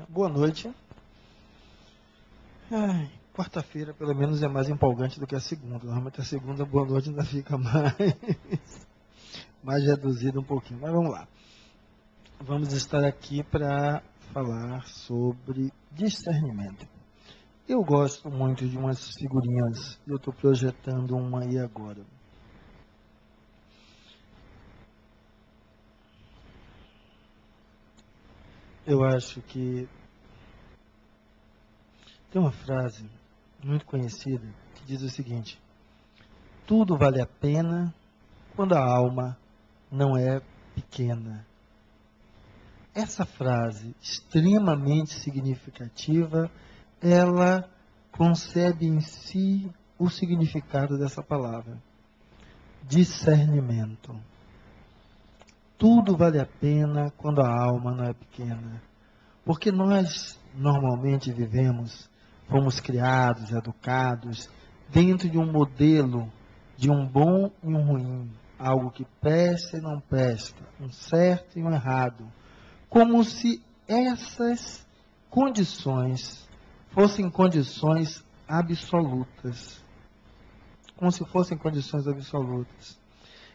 Boa noite. Quarta-feira, pelo menos, é mais empolgante do que a segunda. Normalmente a segunda, boa noite, ainda fica mais reduzida um pouquinho. Mas vamos lá. Vamos estar aqui para falar sobre discernimento. Eu gosto muito de umas figurinhas. Eu estou projetando uma aí agora. Eu acho que tem uma frase muito conhecida que diz o seguinte: tudo vale a pena quando a alma não é pequena. Essa frase, extremamente significativa, ela concebe em si o significado dessa palavra: discernimento. Tudo vale a pena quando a alma não é pequena. Porque nós normalmente fomos criados, educados, dentro de um modelo de um bom e um ruim, algo que presta e não presta, um certo e um errado, como se essas condições fossem condições absolutas, como se fossem condições absolutas.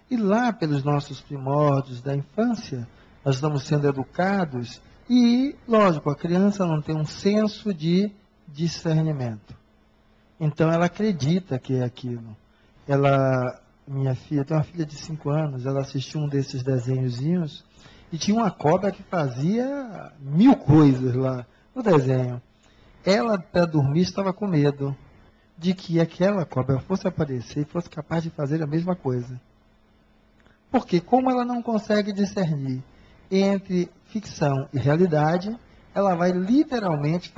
E lá pelos nossos primórdios da infância, nós estamos sendo educados e, lógico, a criança não tem um senso de discernimento. Então ela acredita que é aquilo. Minha filha, tem uma filha de 5 anos, ela assistiu um desses desenhozinhos e tinha uma cobra que fazia 1000 coisas lá no desenho. Ela, para dormir, estava com medo de que aquela cobra fosse aparecer e fosse capaz de fazer a mesma coisa. Porque como ela não consegue discernir entre ficção e realidade, ela vai literalmente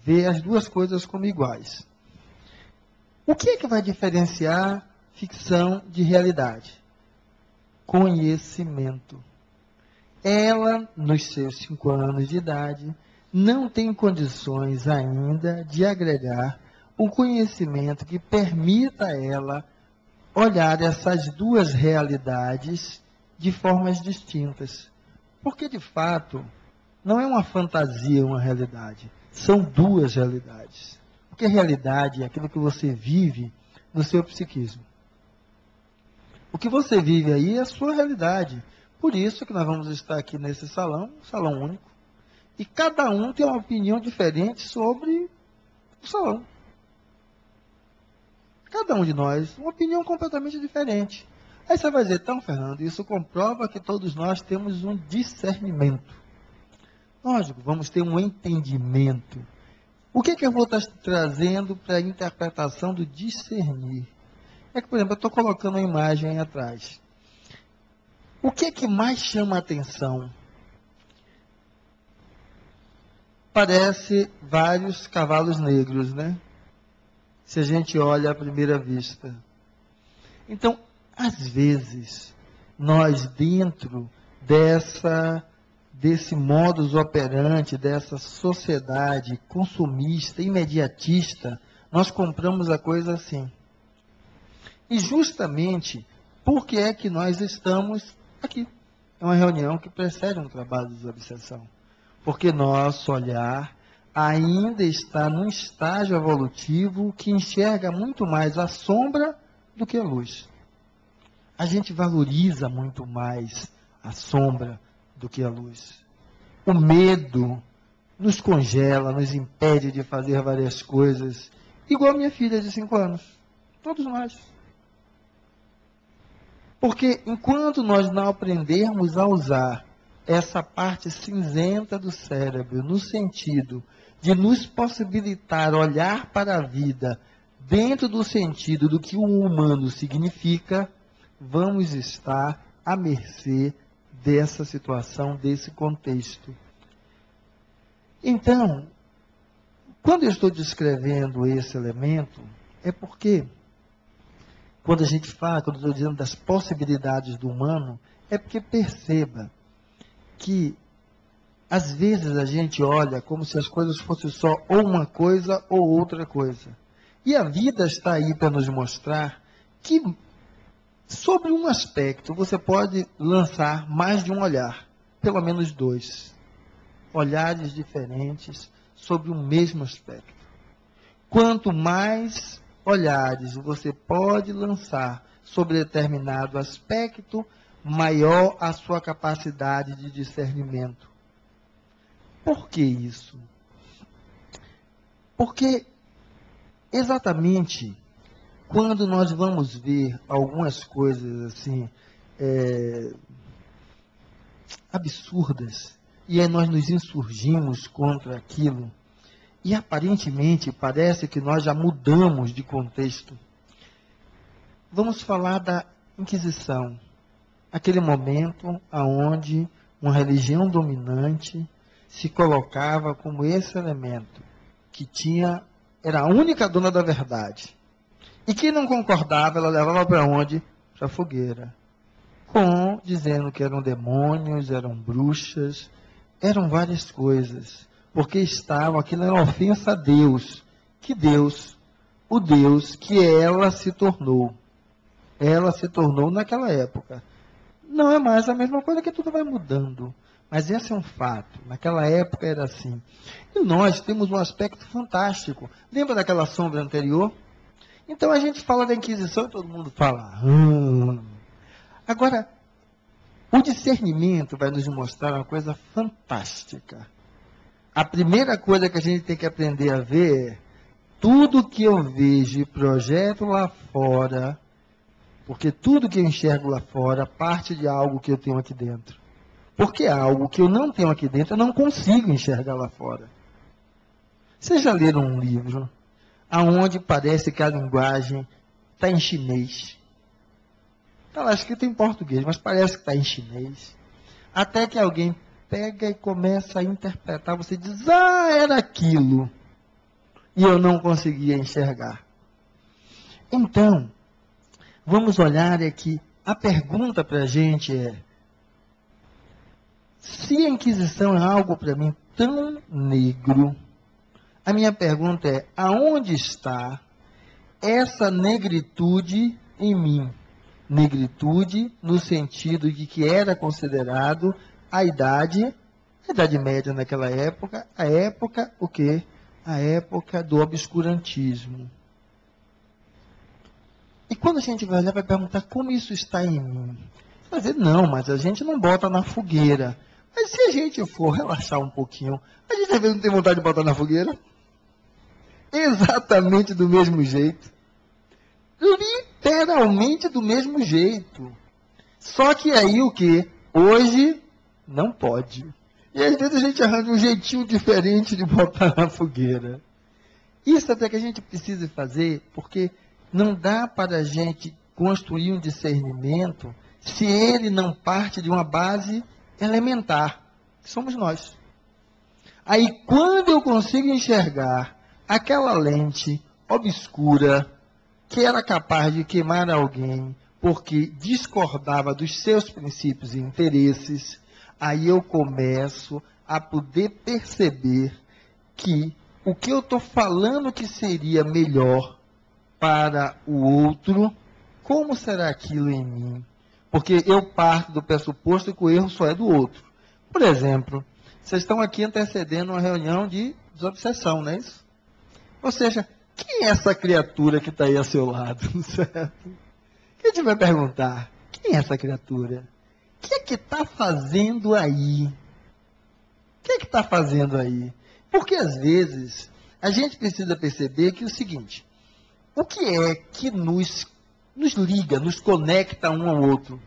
ver as duas coisas como iguais. O que é que vai diferenciar ficção de realidade? Conhecimento. Ela, nos seus 5 anos de idade, não tem condições ainda de agregar um conhecimento que permita a ela olhar essas duas realidades de formas distintas. Porque, de fato, não é uma fantasia uma realidade. São duas realidades. Porque a realidade é aquilo que você vive no seu psiquismo. O que você vive aí é a sua realidade. Por isso que nós vamos estar aqui nesse salão, um salão único. E cada um tem uma opinião diferente sobre o salão. Cada um de nós, uma opinião completamente diferente. Aí você vai dizer, então, Fernando, isso comprova que todos nós temos um discernimento. Lógico, vamos ter um entendimento. O que eu vou estar trazendo para a interpretação do discernir? É que, por exemplo, eu estou colocando uma imagem aí atrás. O que mais chama a atenção? Parece vários cavalos negros, né? Se a gente olha à primeira vista. Então, às vezes, nós dentro desse modus operandi, dessa sociedade consumista, imediatista, nós compramos a coisa assim. E justamente, por que é que nós estamos aqui? É uma reunião que precede um trabalho de desobsessão. Porque nosso olhar ainda está num estágio evolutivo que enxerga muito mais a sombra do que a luz. A gente valoriza muito mais a sombra do que a luz. O medo nos congela, nos impede de fazer várias coisas, igual a minha filha de 5 anos. Todos nós. Porque enquanto nós não aprendermos a usar essa parte cinzenta do cérebro, no sentido de nos possibilitar olhar para a vida dentro do sentido do que o humano significa, vamos estar à mercê dessa situação, desse contexto. Então, quando eu estou descrevendo esse elemento, é porque, quando a gente fala, quando eu estou dizendo das possibilidades do humano, é porque perceba que, às vezes, a gente olha como se as coisas fossem só ou uma coisa ou outra coisa. E a vida está aí para nos mostrar que, sobre um aspecto, você pode lançar mais de um olhar, pelo menos 2. olhares diferentes sobre o mesmo aspecto. Quanto mais olhares você pode lançar sobre determinado aspecto, maior a sua capacidade de discernimento. Por que isso? Porque exatamente quando nós vamos ver algumas coisas assim, absurdas, e aí nós nos insurgimos contra aquilo, e aparentemente parece que nós já mudamos de contexto. Vamos falar da Inquisição, aquele momento onde uma religião dominante se colocava como esse elemento, que era a única dona da verdade. E quem não concordava, ela levava para onde? Para a fogueira. Dizendo que eram demônios, eram bruxas, eram várias coisas. Porque aquilo era uma ofensa a Deus. Que Deus? O Deus que ela se tornou. Ela se tornou naquela época. Não é mais a mesma coisa, que tudo vai mudando. Mas esse é um fato. Naquela época era assim. E nós temos um aspecto fantástico. Lembra daquela sombra anterior? Então a gente fala da Inquisição e todo mundo fala. Agora, o discernimento vai nos mostrar uma coisa fantástica. A primeira coisa que a gente tem que aprender a ver é tudo que eu vejo e projeto lá fora, porque tudo que eu enxergo lá fora parte de algo que eu tenho aqui dentro. Porque algo que eu não tenho aqui dentro, eu não consigo enxergar lá fora. Vocês já leram um livro aonde parece que a linguagem está em chinês? Está lá escrito em português, mas parece que está em chinês. Até que alguém pega e começa a interpretar, você diz, era aquilo. E eu não conseguia enxergar. Então, vamos olhar aqui. A pergunta para a gente é, se a Inquisição é algo para mim tão negro, a minha pergunta é, aonde está essa negritude em mim? Negritude no sentido de que era considerado a Idade Média naquela época, a época, o quê? A época do obscurantismo. E quando a gente vai olhar, vai perguntar como isso está em mim? Vai dizer, não, mas a gente não bota na fogueira. Mas se a gente for relaxar um pouquinho, a gente às vezes não tem vontade de botar na fogueira? Exatamente do mesmo jeito. Literalmente do mesmo jeito. Só que aí o quê? Hoje não pode. E às vezes a gente arranja um jeitinho diferente de botar na fogueira. Isso até que a gente precisa fazer, porque não dá para a gente construir um discernimento se ele não parte de uma base elementar, que somos nós. Aí quando eu consigo enxergar aquela lente obscura que era capaz de queimar alguém porque discordava dos seus princípios e interesses, aí eu começo a poder perceber que o que eu estou falando que seria melhor para o outro, como será aquilo em mim? Porque eu parto do pressuposto que o erro só é do outro. Por exemplo, vocês estão aqui antecedendo uma reunião de desobsessão, não é isso? Ou seja, quem é essa criatura que está aí ao seu lado? Certo? A gente vai perguntar, quem é essa criatura? O que é que está fazendo aí? O que é que está fazendo aí? Porque às vezes a gente precisa perceber que é o seguinte, o que é que nos liga, nos conecta um ao outro?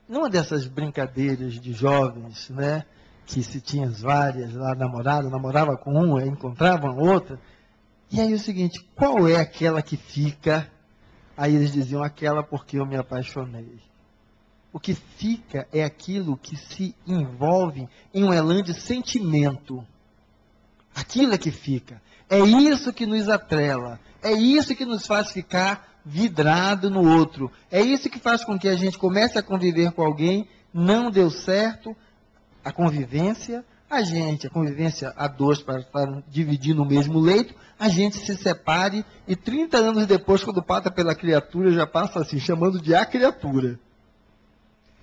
Numa dessas brincadeiras de jovens, né, que se tinha várias lá, namorava com uma, encontrava outra, e aí o seguinte, qual é aquela que fica? Aí eles diziam, aquela porque eu me apaixonei. O que fica é aquilo que se envolve em um elan de sentimento. Aquilo é que fica. É isso que nos atrela. É isso que nos faz ficar vidrado no outro. É isso que faz com que a gente comece a conviver com alguém, não deu certo a convivência, a convivência a dois para estar dividindo o mesmo leito, a gente se separe e 30 anos depois, quando passa pela criatura, já passa assim, chamando de a criatura.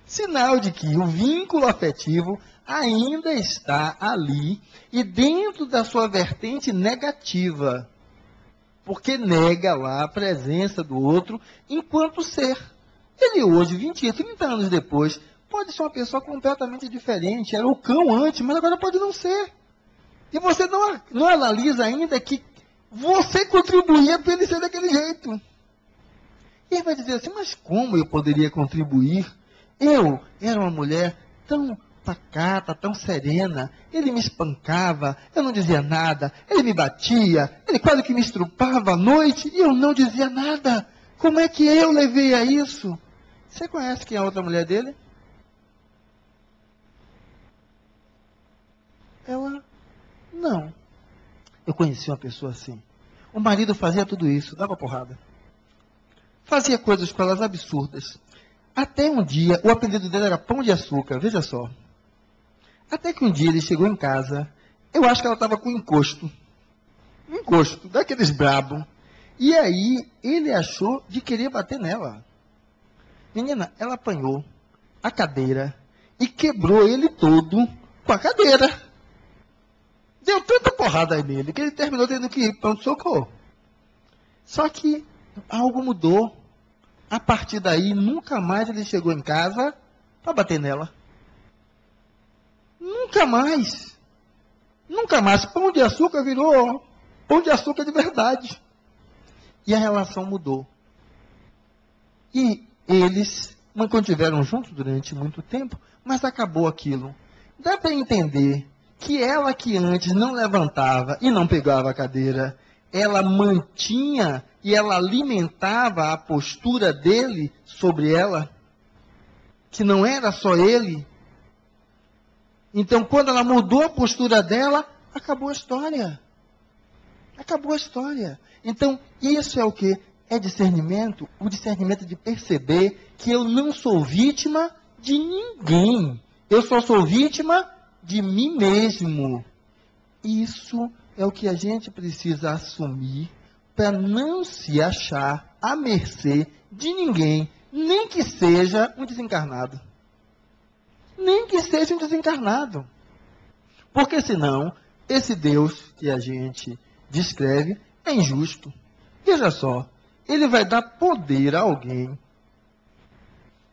Sinal de que o vínculo afetivo ainda está ali e dentro da sua vertente negativa. Porque nega lá a presença do outro enquanto ser. Ele hoje, 20, 30 anos depois, pode ser uma pessoa completamente diferente. Era o cão antes, mas agora pode não ser. E você não analisa ainda que você contribuía para ele ser daquele jeito. E ele vai dizer assim, mas como eu poderia contribuir? Eu era uma mulher tão pacata, tão serena. Ele me espancava, eu não dizia nada. Ele me batia, ele quase que me estrupava à noite e eu não dizia nada. Como é que eu levei a isso? Você conhece quem é a outra mulher dele? Ela, não. Eu conheci uma pessoa assim. O marido fazia tudo isso, dava porrada. Fazia coisas com elas absurdas. Até um dia, o apelido dele era Pão de Açúcar, veja só. Até que um dia ele chegou em casa, eu acho que ela estava com encosto. Encosto, daqueles brabo. E aí, ele achou de querer bater nela. Menina, ela apanhou a cadeira e quebrou ele todo com a cadeira. Deu tanta porrada nele que ele terminou tendo que ir para pronto-socorro. Só que algo mudou. A partir daí, nunca mais ele chegou em casa para bater nela. Nunca mais. Nunca mais. Pão de Açúcar virou Pão de Açúcar de verdade. E a relação mudou. E eles mantiveram juntos durante muito tempo, mas acabou aquilo. Dá para entender que ela que antes não levantava e não pegava a cadeira, ela mantinha e ela alimentava a postura dele sobre ela, que não era só ele. Então, quando ela mudou a postura dela, acabou a história. Acabou a história. Então, isso é o que? É discernimento, o discernimento de perceber que eu não sou vítima de ninguém. Eu só sou vítima de mim mesmo. Isso é o que a gente precisa assumir para não se achar à mercê de ninguém, nem que seja um desencarnado. Nem que seja um desencarnado. Porque senão, esse Deus que a gente descreve é injusto. Veja só, ele vai dar poder a alguém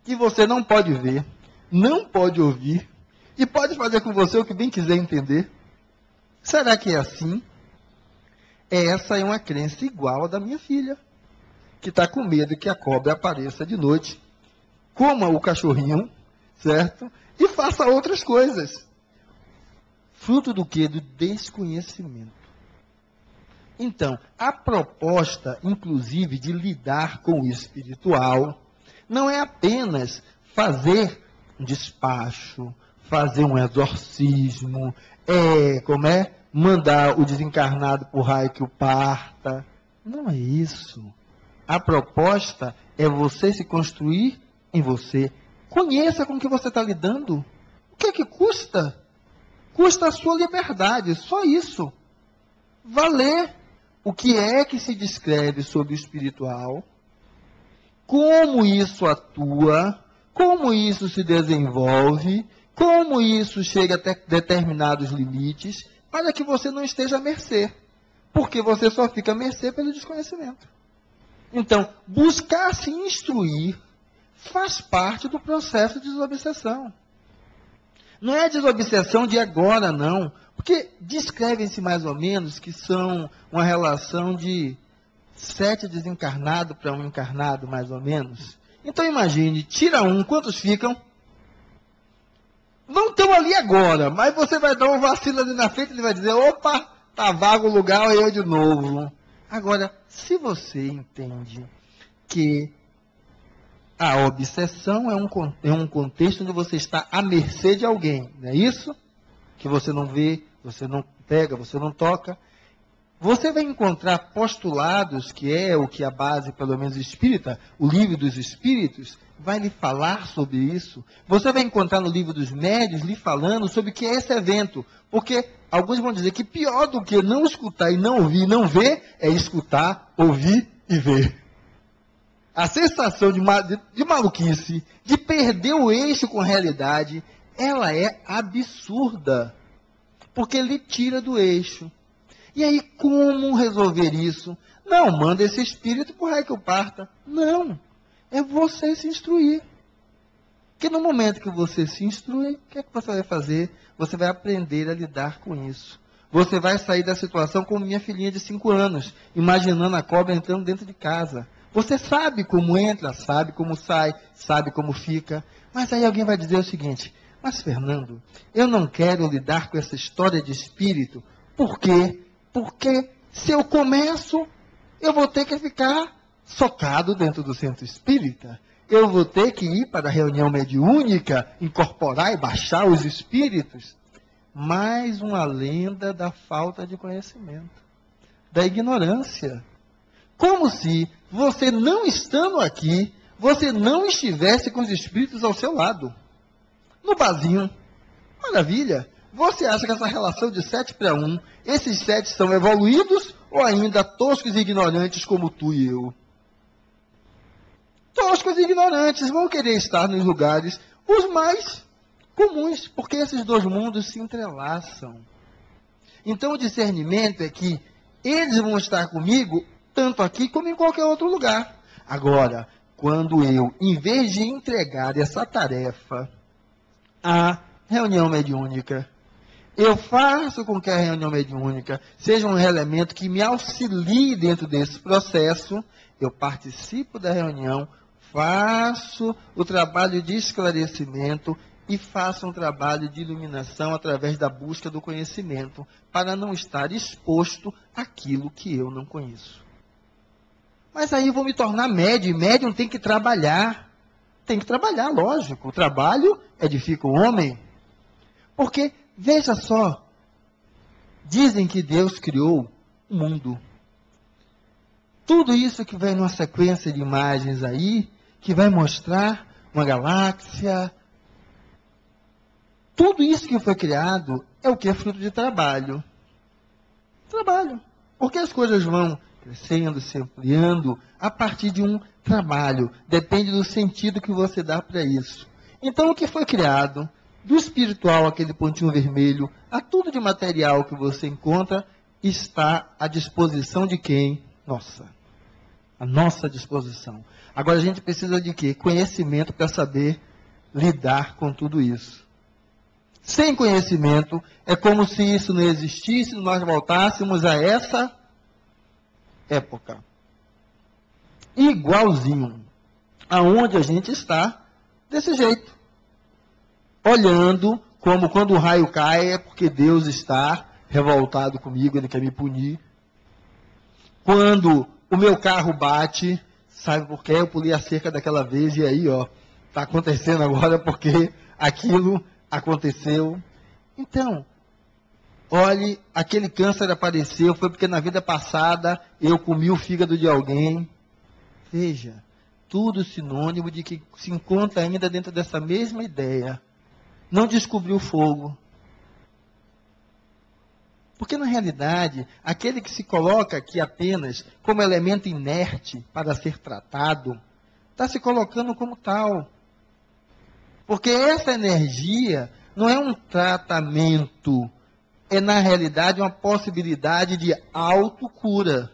que você não pode ver, não pode ouvir, e pode fazer com você o que bem quiser entender. Será que é assim? Essa é uma crença igual à da minha filha, que está com medo que a cobra apareça de noite, coma o cachorrinho, certo? E faça outras coisas. Fruto do quê? Do desconhecimento. Então, a proposta, inclusive, de lidar com o espiritual, não é apenas fazer um despacho, fazer um exorcismo, mandar o desencarnado para o raio que o parta. Não é isso. A proposta é você se construir em você. Conheça com o que você está lidando. O que é que custa? Custa a sua liberdade, só isso. Valer o que é que se descreve sobre o espiritual, como isso atua, como isso se desenvolve, como isso chega até determinados limites, para que você não esteja à mercê, porque você só fica à mercê pelo desconhecimento. Então, buscar se instruir faz parte do processo de desobsessão. Não é desobsessão de agora, não. Porque descrevem-se mais ou menos que são uma relação de 7 desencarnados para um encarnado, mais ou menos. Então imagine, tira um, quantos ficam? Não estão ali agora, mas você vai dar um vacilo ali na frente e ele vai dizer, opa, tá vago o lugar, eu de novo. Agora, se você entende que a obsessão é um contexto onde você está à mercê de alguém, não é isso? Que você não vê, você não pega, você não toca. Você vai encontrar postulados, que é o que a base, pelo menos espírita, o livro dos espíritos, vai lhe falar sobre isso. Você vai encontrar no livro dos médios lhe falando sobre o que é esse evento. Porque alguns vão dizer que pior do que não escutar e não ouvir e não ver, é escutar, ouvir e ver. a sensação de maluquice, de perder o eixo com a realidade, ela é absurda. Porque lhe tira do eixo. E aí, como resolver isso? Não, manda esse espírito por raio que eu parta. Não. É você se instruir. Porque no momento que você se instrui, o que é que você vai fazer? Você vai aprender a lidar com isso. Você vai sair da situação como minha filhinha de 5 anos, imaginando a cobra entrando dentro de casa. Você sabe como entra, sabe como sai, sabe como fica. Mas aí alguém vai dizer o seguinte: mas Fernando, eu não quero lidar com essa história de espírito. Por quê? Porque se eu começo, eu vou ter que ficar socado dentro do centro espírita. Eu vou ter que ir para a reunião mediúnica, incorporar e baixar os espíritos. Mais uma lenda da falta de conhecimento, da ignorância. Como se você não estando aqui, você não estivesse com os espíritos ao seu lado. No barzinho. Maravilha. Você acha que essa relação de 7-1, esses 7 são evoluídos ou ainda toscos e ignorantes como tu e eu? Toscos e ignorantes vão querer estar nos lugares os mais comuns, porque esses dois mundos se entrelaçam. Então o discernimento é que eles vão estar comigo tanto aqui como em qualquer outro lugar. Agora, quando eu, em vez de entregar essa tarefa à reunião mediúnica, eu faço com que a reunião mediúnica seja um elemento que me auxilie dentro desse processo, eu participo da reunião, faço o trabalho de esclarecimento e faço um trabalho de iluminação através da busca do conhecimento, para não estar exposto àquilo que eu não conheço. Mas aí eu vou me tornar médium, e médium tem que trabalhar. Tem que trabalhar, lógico. O trabalho edifica o homem. Porque, veja só, dizem que Deus criou o mundo. Tudo isso que vem numa sequência de imagens aí, que vai mostrar uma galáxia, tudo isso que foi criado é o que é fruto de trabalho. Trabalho. Porque as coisas vão crescendo, se ampliando, a partir de um trabalho. Depende do sentido que você dá para isso. Então, o que foi criado, do espiritual, aquele pontinho vermelho, a tudo de material que você encontra, está à disposição de quem? Nossa. À nossa disposição. Agora, a gente precisa de quê? Conhecimento para saber lidar com tudo isso. Sem conhecimento, é como se isso não existisse, nós voltássemos a essa época. Igualzinho. Aonde a gente está, desse jeito. Olhando como quando o raio cai é porque Deus está revoltado comigo, Ele quer me punir. Quando o meu carro bate, sabe por quê? Eu pulei a cerca daquela vez e aí, ó, está acontecendo agora porque aquilo aconteceu. Então, olhe, aquele câncer apareceu, foi porque na vida passada eu comi o fígado de alguém. Veja, tudo sinônimo de que se encontra ainda dentro dessa mesma ideia. Não descobriu o fogo. Porque, na realidade, aquele que se coloca aqui apenas como elemento inerte para ser tratado, está se colocando como tal. Porque essa energia não é um tratamento, é, na realidade, uma possibilidade de autocura,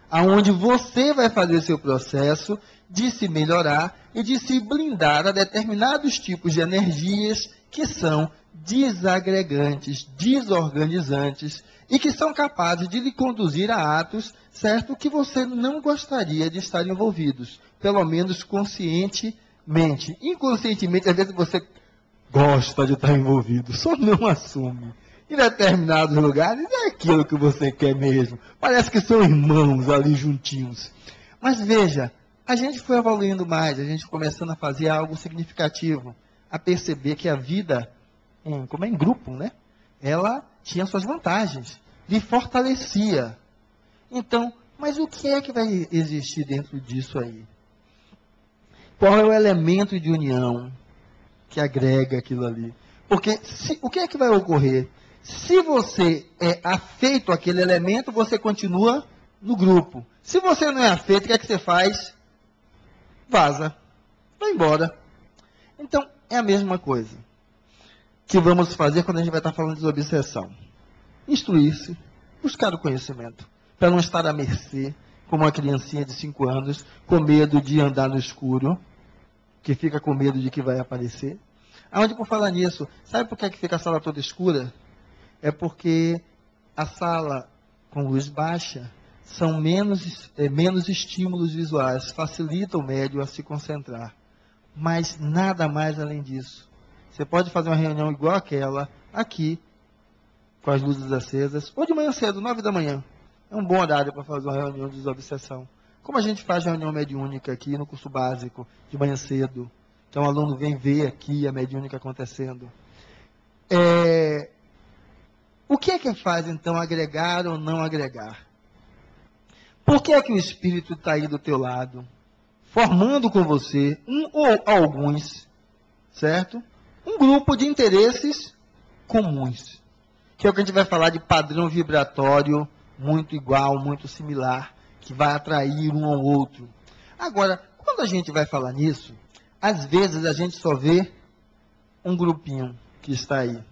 aonde você vai fazer seu processo de se melhorar e de se blindar a determinados tipos de energias que são desagregantes, desorganizantes e que são capazes de lhe conduzir a atos, certo, que você não gostaria de estar envolvidos, pelo menos conscientemente. Inconscientemente, às vezes você gosta de estar envolvido, só não assume. Em determinados lugares é aquilo que você quer mesmo. Parece que são irmãos ali juntinhos. Mas veja, a gente foi evoluindo mais, a gente começando a fazer algo significativo, a perceber que a vida, como é em grupo, né? Ela tinha suas vantagens, lhe fortalecia. Então, mas o que é que vai existir dentro disso aí? Qual é o elemento de união que agrega aquilo ali? Porque o que é que vai ocorrer? Se você é afeito àquele elemento, você continua no grupo. Se você não é afeito, o que é que você faz? vaza, vai embora. Então, é a mesma coisa que vamos fazer quando a gente vai estar falando de obsessão. Instruir-se, buscar o conhecimento, para não estar à mercê, como uma criancinha de 5 anos, com medo de andar no escuro, que fica com medo de que vai aparecer. Aonde, por falar nisso, sabe por que fica a sala toda escura? É porque a sala com luz baixa são menos estímulos visuais, facilita o médium a se concentrar. Mas nada mais além disso. Você pode fazer uma reunião igual aquela, aqui, com as luzes acesas, ou de manhã cedo, 9 da manhã. É um bom horário para fazer uma reunião de desobsessão. Como a gente faz reunião mediúnica aqui no curso básico, de manhã cedo. Então o aluno vem ver aqui a mediúnica acontecendo. O que é que faz, então, agregar ou não agregar? Por que é que o Espírito está aí do teu lado, formando com você, um ou alguns, certo? Um grupo de interesses comuns. Que é o que a gente vai falar de padrão vibratório muito igual, muito similar, que vai atrair um ao outro. Agora, quando a gente vai falar nisso, às vezes a gente só vê um grupinho que está aí.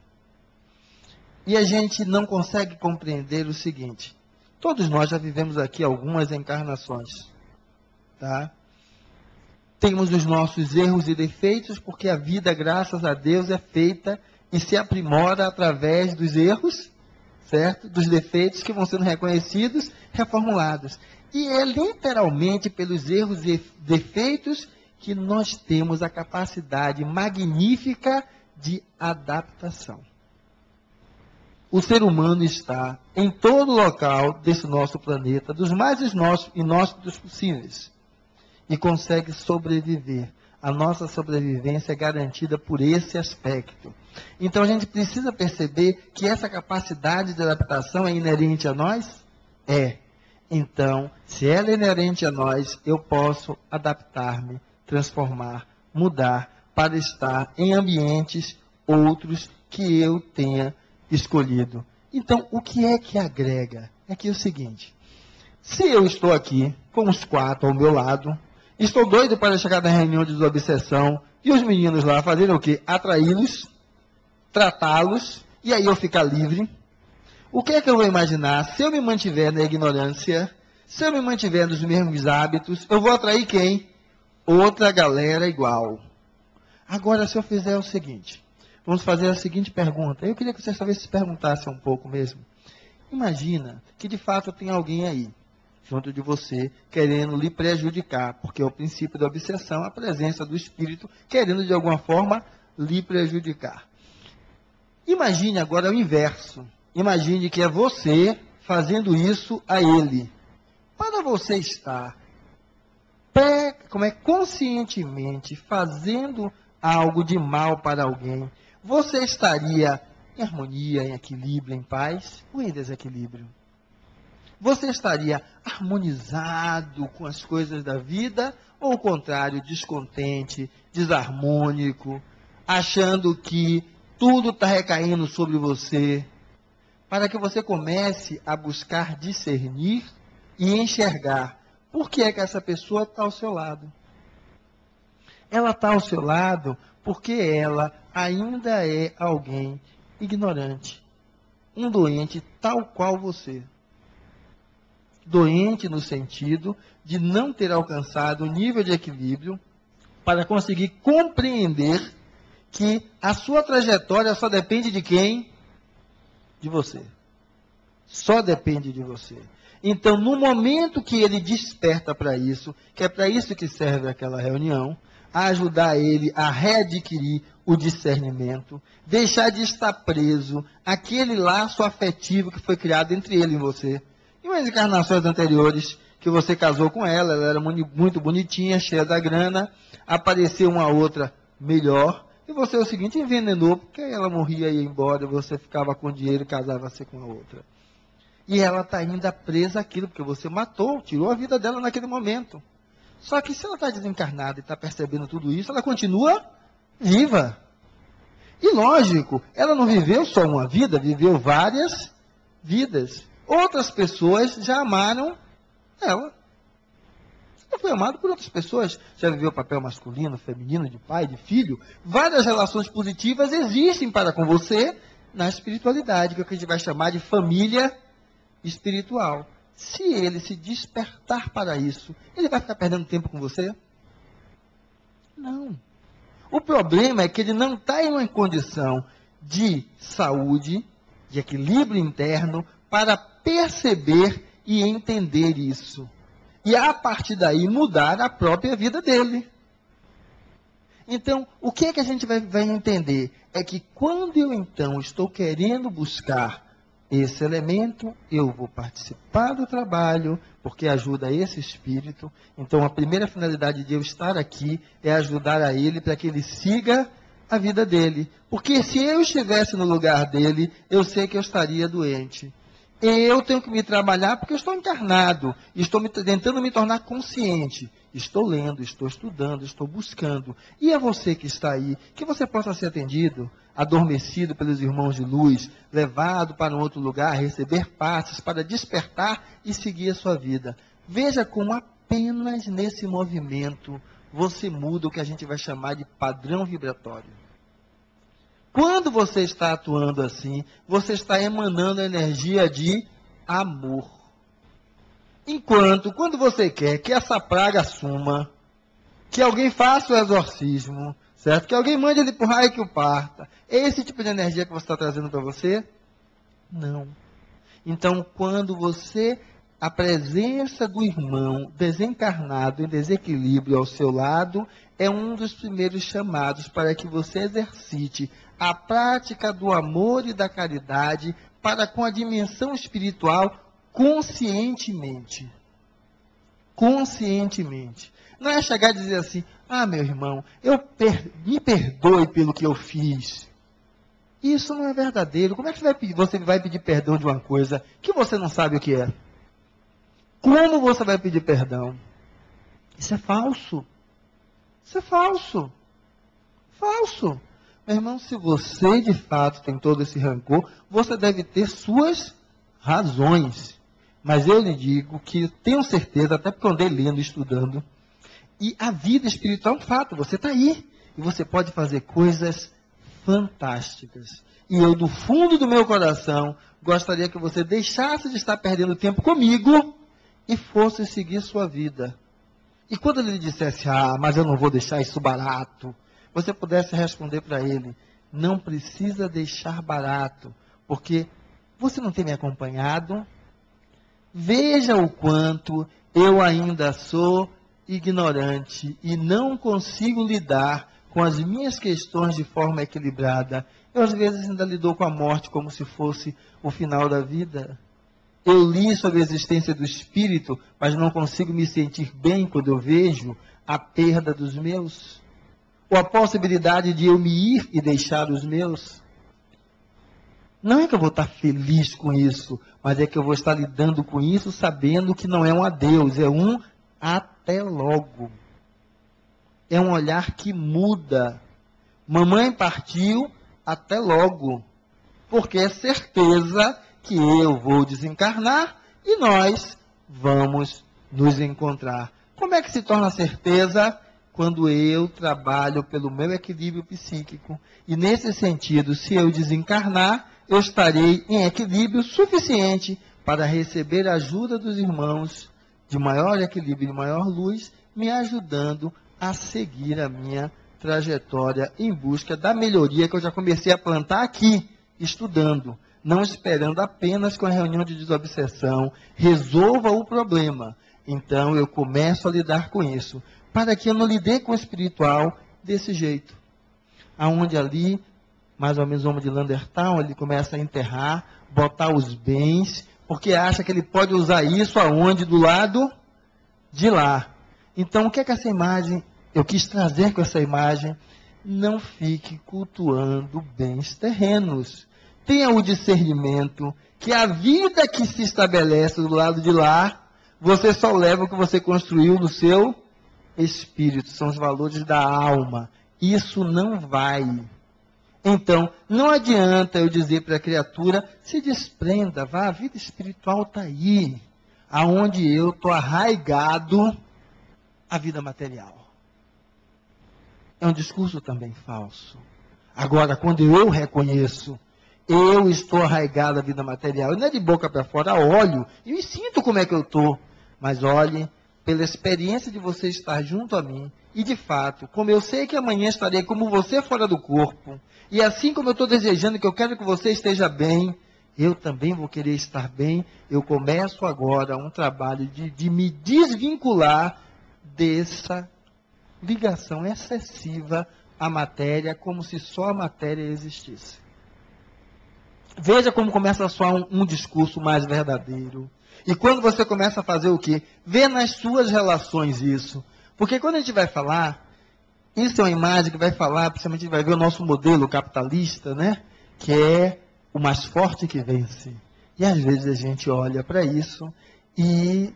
E a gente não consegue compreender o seguinte: todos nós já vivemos aqui algumas encarnações, tá? Temos os nossos erros e defeitos, porque a vida, graças a Deus, é feita e se aprimora através dos erros, certo? Dos defeitos que vão sendo reconhecidos, reformulados. E é literalmente pelos erros e defeitos que nós temos a capacidade magnífica de adaptação. O ser humano está em todo local desse nosso planeta, dos mais inóspitos possíveis, e consegue sobreviver. A nossa sobrevivência é garantida por esse aspecto. Então a gente precisa perceber que essa capacidade de adaptação é inerente a nós? É. Então, se ela é inerente a nós, eu posso adaptar-me, transformar, mudar, para estar em ambientes outros que eu tenha escolhido. Então, o que é que agrega? É que é o seguinte: se eu estou aqui, com os 4 ao meu lado, estou doido para chegar na reunião de desobsessão, e os meninos lá fazerem o quê? Atraí-los, tratá-los, e aí eu ficar livre. O que é que eu vou imaginar? Se eu me mantiver na ignorância, se eu me mantiver nos mesmos hábitos, eu vou atrair quem? Outra galera igual. Agora, se eu fizer o seguinte, vamos fazer a seguinte pergunta. Eu queria que vocês talvez se perguntassem um pouco mesmo. Imagina que de fato tem alguém aí, junto de você, querendo lhe prejudicar, porque é o princípio da obsessão, a presença do espírito, querendo de alguma forma lhe prejudicar. Imagine agora o inverso. Imagine que é você fazendo isso a ele. Para você estar conscientemente fazendo algo de mal para alguém, você estaria em harmonia, em equilíbrio, em paz ou em desequilíbrio? Você estaria harmonizado com as coisas da vida ou, ao contrário, descontente, desarmônico, achando que tudo está recaindo sobre você? Para que você comece a buscar discernir e enxergar por que é que essa pessoa está ao seu lado. Ela está ao seu lado porque ela ainda é alguém ignorante, um doente tal qual você. Doente no sentido de não ter alcançado o nível de equilíbrio para conseguir compreender que a sua trajetória só depende de quem? De você. Só depende de você. Então, no momento que ele desperta para isso, que é para isso que serve aquela reunião, a ajudar ele a readquirir o discernimento, deixar de estar preso àquele laço afetivo que foi criado entre ele e você. Em umas encarnações anteriores, que você casou com ela, ela era muito bonitinha, cheia da grana, apareceu uma outra melhor, e você, o seguinte, envenenou, porque ela morria e ia embora, você ficava com dinheiro e casava-se com a outra. E ela está ainda presa àquilo, porque você matou, tirou a vida dela naquele momento. Só que se ela está desencarnada e está percebendo tudo isso, ela continua viva. E lógico, ela não viveu só uma vida, viveu várias vidas. Outras pessoas já amaram ela. foi amado por outras pessoas. Já viveu o papel masculino, feminino, de pai, de filho. Várias relações positivas existem para com você na espiritualidade, que é o que a gente vai chamar de família espiritual. Se ele se despertar para isso, ele vai ficar perdendo tempo com você? Não. O problema é que ele não está em uma condição de saúde, de equilíbrio interno, para perceber e entender isso. E a partir daí mudar a própria vida dele. Então, o que é que a gente vai entender? É que quando eu então estou querendo buscar esse elemento, eu vou participar do trabalho, porque ajuda esse espírito. Então, a primeira finalidade de eu estar aqui é ajudar a ele para que ele siga a vida dele. Porque se eu estivesse no lugar dele, eu sei que eu estaria doente. Eu tenho que me trabalhar porque eu estou encarnado, estou tentando me tornar consciente. Estou lendo, estou estudando, estou buscando. E é você que está aí, que você possa ser atendido, adormecido pelos irmãos de luz, levado para um outro lugar, receber passes para despertar e seguir a sua vida. Veja como apenas nesse movimento você muda o que a gente vai chamar de padrão vibratório. Quando você está atuando assim, você está emanando a energia de amor. Enquanto, quando você quer que essa praga suma, que alguém faça o exorcismo, certo? Que alguém mande ele para o raio que o parta. É esse tipo de energia que você está trazendo para você? Não. Então, quando você, a presença do irmão desencarnado em desequilíbrio ao seu lado, é um dos primeiros chamados para que você exercite a prática do amor e da caridade para com a dimensão espiritual conscientemente. Conscientemente. Não é chegar a dizer assim, meu irmão, me perdoe pelo que eu fiz. Isso não é verdadeiro. Como é que você vai pedir perdão de uma coisa que você não sabe o que é? Como você vai pedir perdão? Isso é falso. Isso é falso. Falso. Meu irmão, se você de fato tem todo esse rancor, você deve ter suas razões. Mas eu lhe digo que tenho certeza, até porque eu andei lendo, estudando, e a vida espiritual é um fato, você está aí. E você pode fazer coisas fantásticas. E eu, do fundo do meu coração, gostaria que você deixasse de estar perdendo tempo comigo e fosse seguir sua vida. E quando ele dissesse, mas eu não vou deixar isso barato, você pudesse responder para ele, não precisa deixar barato, porque você não tem me acompanhado. Veja o quanto eu ainda sou ignorante e não consigo lidar com as minhas questões de forma equilibrada. Eu, às vezes, ainda lido com a morte como se fosse o final da vida. Eu li sobre a existência do espírito, mas não consigo me sentir bem quando eu vejo a perda dos meus. Ou a possibilidade de eu me ir e deixar os meus. Não é que eu vou estar feliz com isso, mas é que eu vou estar lidando com isso sabendo que não é um adeus, é um até logo. É um olhar que muda. Mamãe partiu, até logo. Porque é certeza que eu vou desencarnar e nós vamos nos encontrar. Como é que se torna certeza? Quando eu trabalho pelo meu equilíbrio psíquico. E nesse sentido, se eu desencarnar, eu estarei em equilíbrio suficiente para receber a ajuda dos irmãos de maior equilíbrio e de maior luz, me ajudando a seguir a minha trajetória em busca da melhoria que eu já comecei a plantar aqui, estudando, não esperando apenas que uma reunião de desobsessão resolva o problema. Então eu começo a lidar com isso, para que eu não lide com o espiritual desse jeito. Aonde ali, mais ou menos o homem de Landertal, ele começa a enterrar, botar os bens, porque acha que ele pode usar isso aonde? Do lado de lá. Então, o que é que essa imagem, eu quis trazer com essa imagem? Não fique cultuando bens terrenos. Tenha o discernimento que a vida que se estabelece do lado de lá, você só leva o que você construiu no seu espírito, são os valores da alma. Isso não vai. Então, não adianta eu dizer para a criatura, se desprenda, vá, a vida espiritual está aí, aonde eu estou arraigado a vida material. É um discurso também falso. Agora, quando eu reconheço, eu estou arraigado à vida material, e não é de boca para fora, olho e me sinto como é que eu estou. Mas olhe, pela experiência de você estar junto a mim, e de fato, como eu sei que amanhã estarei como você fora do corpo, e assim como eu estou desejando que eu quero que você esteja bem, eu também vou querer estar bem. Eu começo agora um trabalho de me desvincular dessa ligação excessiva à matéria, como se só a matéria existisse. Veja como começa a soar um discurso mais verdadeiro. E quando você começa a fazer o quê? Vê nas suas relações isso. Porque quando a gente vai falar, isso é uma imagem que vai falar, principalmente a gente vai ver o nosso modelo capitalista, né? Que é o mais forte que vence. E às vezes a gente olha para isso e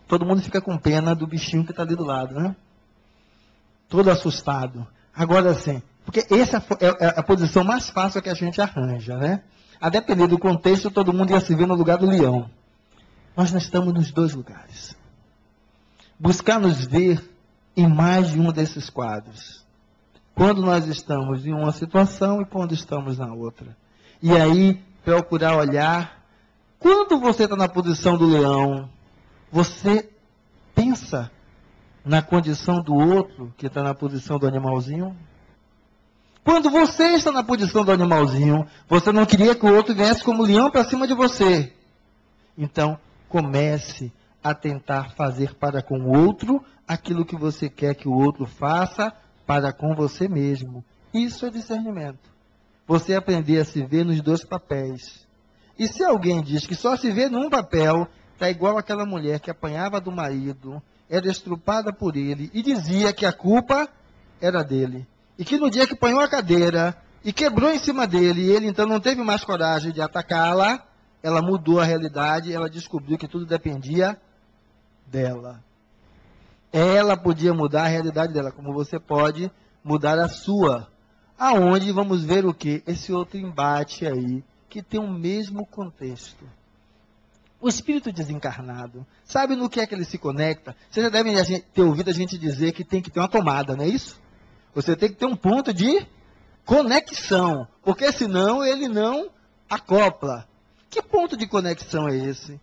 todo mundo fica com pena do bichinho que está ali do lado, né? Todo assustado. Agora sim, porque essa é a posição mais fácil que a gente arranja, né? A depender do contexto, todo mundo ia se ver no lugar do leão. Nós não estamos nos dois lugares. Buscar nos ver em mais de um desses quadros. Quando nós estamos em uma situação e quando estamos na outra. E aí, procurar olhar. Quando você está na posição do leão, você pensa na condição do outro que está na posição do animalzinho? Quando você está na posição do animalzinho, você não queria que o outro viesse como leão para cima de você. Então, comece a tentar fazer para com o outro aquilo que você quer que o outro faça para com você mesmo. Isso é discernimento. Você aprender a se ver nos dois papéis. E se alguém diz que só se vê num papel, está igual aquela mulher que apanhava do marido, era estrupada por ele e dizia que a culpa era dele. E que no dia que apanhou a cadeira e quebrou em cima dele, e ele então não teve mais coragem de atacá-la, ela mudou a realidade, ela descobriu que tudo dependia dela. Ela podia mudar a realidade dela, como você pode mudar a sua. Aonde vamos ver o quê? Esse outro embate aí, que tem o mesmo contexto. O espírito desencarnado, sabe no que é que ele se conecta? Vocês já devem ter ouvido a gente dizer que tem que ter uma tomada, não é isso? Você tem que ter um ponto de conexão, porque senão ele não acopla. Que ponto de conexão é esse?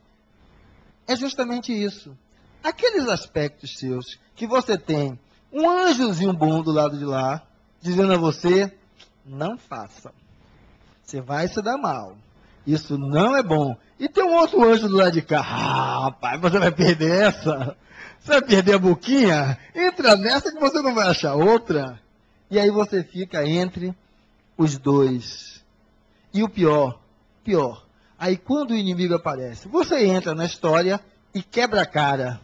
É justamente isso. Aqueles aspectos seus que você tem um anjozinho bom do lado de lá, dizendo a você, não faça. Você vai se dar mal. Isso não é bom. E tem um outro anjo do lado de cá. Ah, rapaz, você vai perder essa. Você vai perder a boquinha. Entra nessa que você não vai achar outra. E aí você fica entre os dois. E o pior. Aí quando o inimigo aparece, você entra na história e quebra a cara.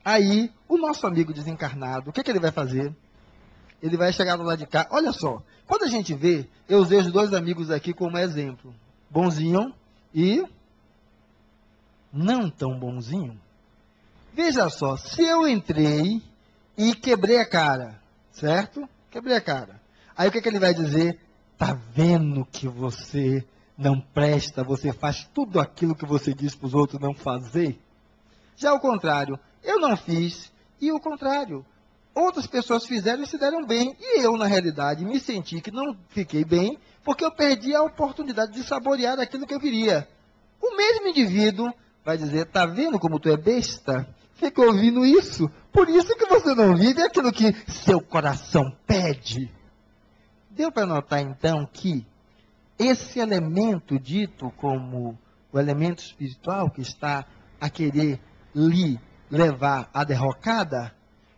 Aí o nosso amigo desencarnado, o que ele vai fazer? Ele vai chegar do lado de cá. Olha só, quando a gente vê, eu usei os dois amigos aqui como exemplo. Bonzinho e não tão bonzinho. Veja só, se eu entrei e quebrei a cara, certo? Quebrei a cara. Aí o que ele vai dizer? Tá vendo que você não presta, você faz tudo aquilo que você diz para os outros não fazer? Já o contrário, eu não fiz, e o contrário. Outras pessoas fizeram e se deram bem. E eu, na realidade, me senti que não fiquei bem, porque eu perdi a oportunidade de saborear aquilo que eu queria. O mesmo indivíduo vai dizer, tá vendo como tu é besta? Fica ouvindo isso. Por isso que você não vive aquilo que seu coração pede. Deu para notar, então, que esse elemento dito como o elemento espiritual que está a querer lhe levar à derrocada,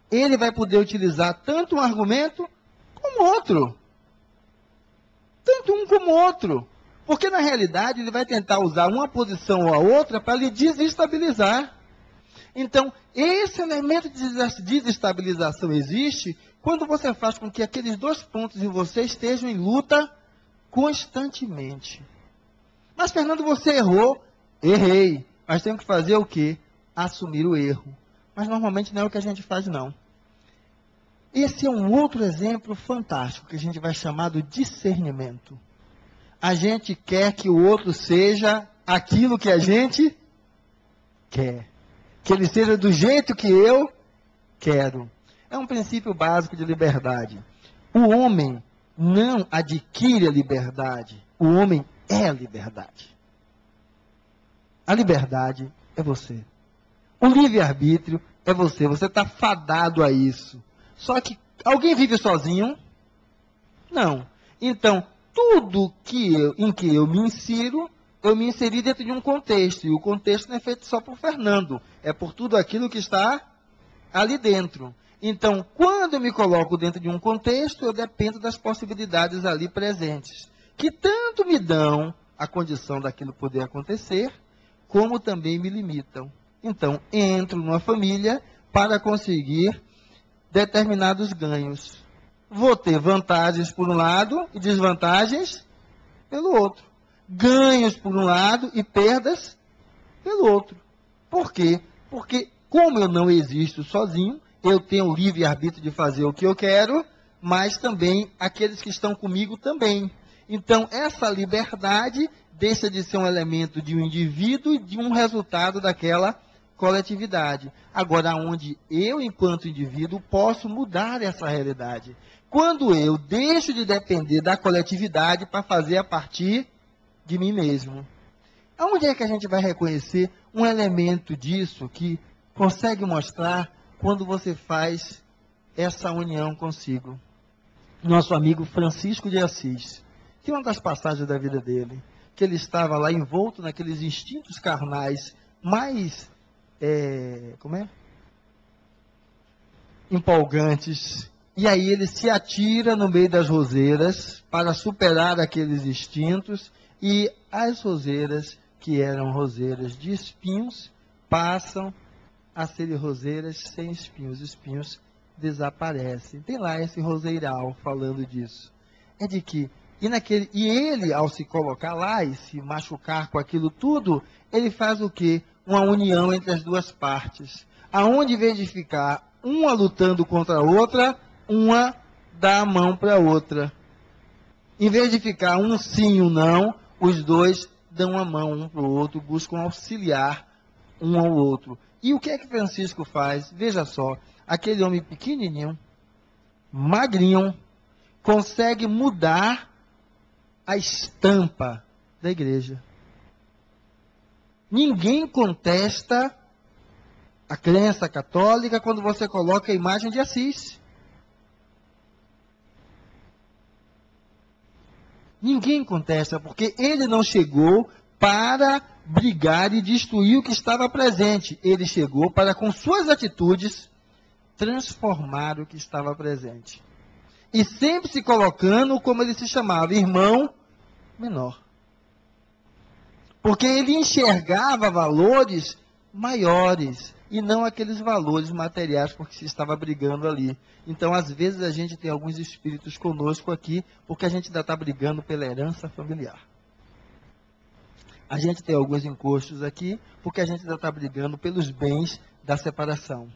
ele vai poder utilizar tanto um argumento como outro. Tanto um como outro. Porque, na realidade, ele vai tentar usar uma posição ou a outra para lhe desestabilizar. Então, esse elemento de desestabilização existe quando você faz com que aqueles dois pontos em você estejam em luta constantemente. Mas, Fernando, você errou. Errei. Mas tenho que fazer o quê? Assumir o erro. Mas normalmente não é o que a gente faz, não. Esse é um outro exemplo fantástico que a gente vai chamar do discernimento. A gente quer que o outro seja aquilo que a gente quer. Que ele seja do jeito que eu quero. É um princípio básico de liberdade. O homem não adquire a liberdade. O homem é a liberdade. A liberdade é você. O livre-arbítrio é você. Você está fadado a isso. Só que alguém vive sozinho? Não. Então, tudo em que eu me inseri dentro de um contexto. E o contexto não é feito só por Fernando. É por tudo aquilo que está ali dentro. Então, quando eu me coloco dentro de um contexto, eu dependo das possibilidades ali presentes, que tanto me dão a condição daquilo poder acontecer, como também me limitam. Então, entro numa família para conseguir determinados ganhos. Vou ter vantagens por um lado e desvantagens pelo outro. Ganhos por um lado e perdas pelo outro. Por quê? Porque, como eu não existo sozinho, eu tenho o livre-arbítrio de fazer o que eu quero, mas também aqueles que estão comigo também. Então, essa liberdade deixa de ser um elemento de um indivíduo e de um resultado daquela coletividade. Agora, onde eu, enquanto indivíduo, posso mudar essa realidade. Quando eu deixo de depender da coletividade para fazer a partir de mim mesmo. Onde é que a gente vai reconhecer um elemento disso que consegue mostrar quando você faz essa união consigo? Nosso amigo Francisco de Assis. Tem uma das passagens da vida dele, que ele estava lá envolto naqueles instintos carnais mais empolgantes. E aí ele se atira no meio das roseiras para superar aqueles instintos, e as roseiras, que eram roseiras de espinhos, passam a ser roseiras sem espinhos. Os espinhos desaparecem. Tem lá esse roseiral falando disso. É de que, e ele, ao se colocar lá e se machucar com aquilo tudo, ele faz o quê? Uma união entre as duas partes. Aonde, em vez de ficar uma lutando contra a outra, uma dá a mão para a outra. Em vez de ficar um sim e um não, os dois dão a mão um para o outro, buscam auxiliar um ao outro. E o que é que Francisco faz? Veja só, aquele homem pequenininho, magrinho, consegue mudar a estampa da igreja. Ninguém contesta a crença católica quando você coloca a imagem de Assis. Ninguém contesta, porque ele não chegou para brigar e destruir o que estava presente. Ele chegou para, com suas atitudes, transformar o que estava presente. E sempre se colocando, como ele se chamava, irmão menor. Porque ele enxergava valores maiores e não aqueles valores materiais porque se estava brigando ali. Então, às vezes, a gente tem alguns espíritos conosco aqui porque a gente ainda está brigando pela herança familiar. A gente tem alguns encostos aqui porque a gente ainda está brigando pelos bens da separação.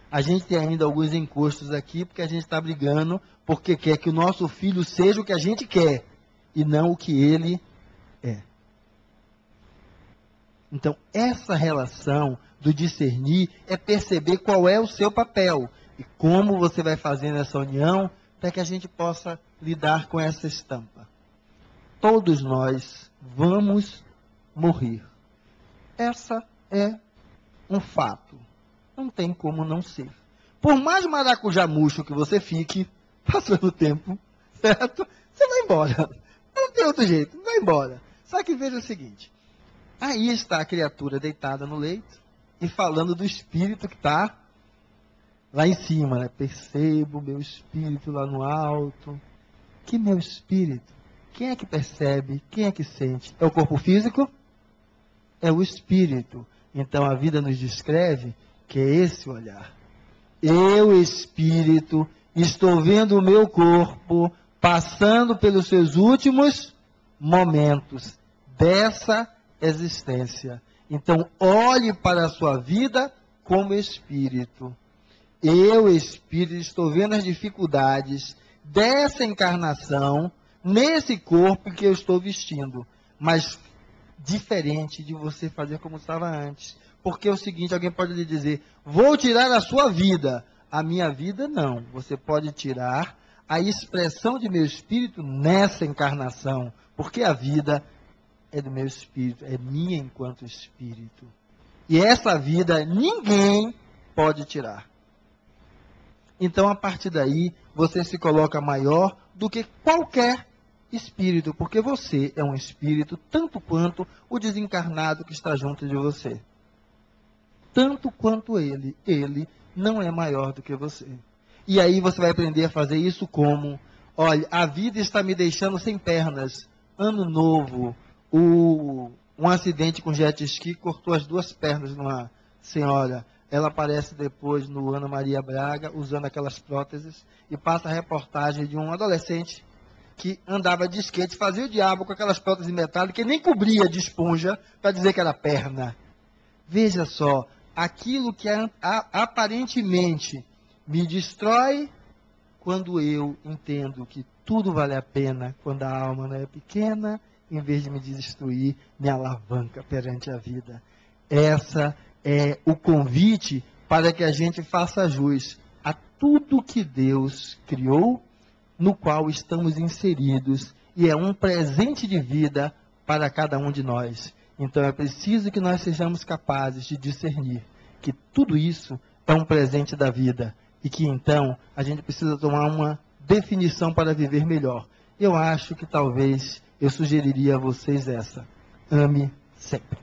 A gente tem ainda alguns encostos aqui porque a gente está brigando porque quer que o nosso filho seja o que a gente quer e não o que ele é. Então, essa relação do discernir é perceber qual é o seu papel e como você vai fazer nessa união para que a gente possa lidar com essa estampa. Todos nós vamos morrer. Essa é um fato. Não tem como não ser. Por mais maracujá murcho que você fique, passando o tempo, certo? Você vai embora. Não tem outro jeito, vai embora. Só que veja o seguinte. Aí está a criatura deitada no leito e falando do espírito que está lá em cima, né? Percebo o meu espírito lá no alto. Que meu espírito? Quem é que percebe? Quem é que sente? É o corpo físico? É o espírito. Então a vida nos descreve que é esse olhar. Eu, espírito, estou vendo o meu corpo passando pelos seus últimos momentos dessa existência. Então, olhe para a sua vida como espírito. Eu, espírito, estou vendo as dificuldades dessa encarnação nesse corpo que eu estou vestindo. Mas diferente de você fazer como estava antes. Porque é o seguinte, alguém pode lhe dizer, vou tirar a sua vida. A minha vida, não. Você pode tirar a expressão de meu espírito nessa encarnação. Porque a vida é do meu espírito, é minha enquanto espírito. E essa vida ninguém pode tirar. Então, a partir daí, você se coloca maior do que qualquer espírito, porque você é um espírito tanto quanto o desencarnado que está junto de você. Tanto quanto ele não é maior do que você. E aí você vai aprender a fazer isso como, olha, a vida está me deixando sem pernas. Ano novo, um acidente com jet ski cortou as 2 pernas de uma senhora. Ela aparece depois no Ana Maria Braga, usando aquelas próteses, e passa a reportagem de um adolescente que andava de skate, fazia o diabo com aquelas próteses metálicas, que nem cobria de esponja para dizer que era perna. Veja só, aquilo que aparentemente me destrói, quando eu entendo que tudo vale a pena, quando a alma não é pequena, em vez de me destruir, me alavanca perante a vida. Essa é o convite para que a gente faça jus a tudo que Deus criou, no qual estamos inseridos, e é um presente de vida para cada um de nós. Então é preciso que nós sejamos capazes de discernir que tudo isso é um presente da vida, e que então a gente precisa tomar uma definição para viver melhor. Eu acho que talvez eu sugeriria a vocês essa: ame sempre.